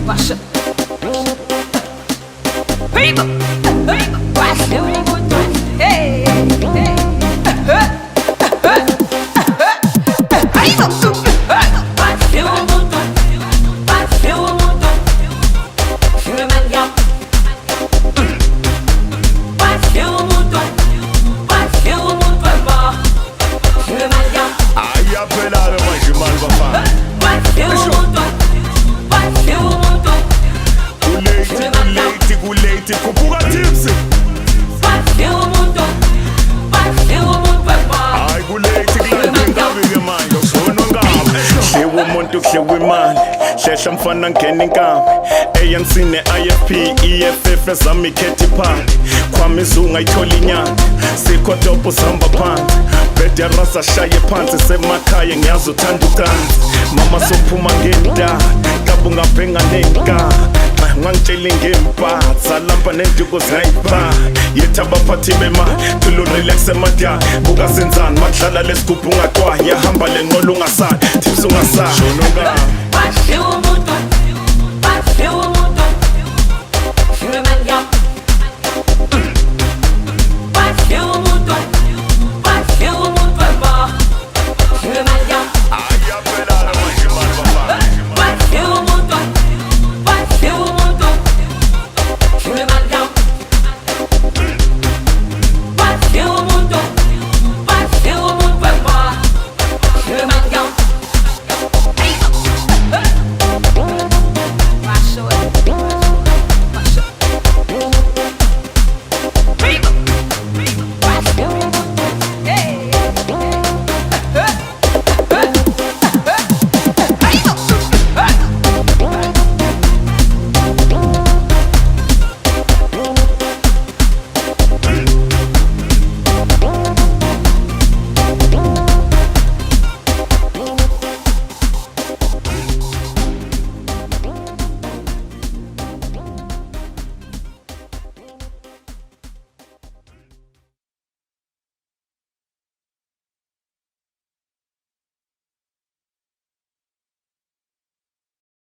Washa. People. Washa. Hey. Wimani hlehla mfana ngena inkambi ANC ne-IFP EFF ezami ikhethi phansi kwami izunga ithola inyanga sikho dobo sihamba phansi bed yarasa shaye phansi semakhaya ngiyazi uthanda ucansi mama sophuma ngenda kabu ngabhenga nenka ngangitshela ngempatha lampa nenduku zayipha yethi abaphathi bemali tulurelax ematyala buka senzani makudlala lesigubhu ungakwaya yahamba lenqola ungasali tips ungasali Washu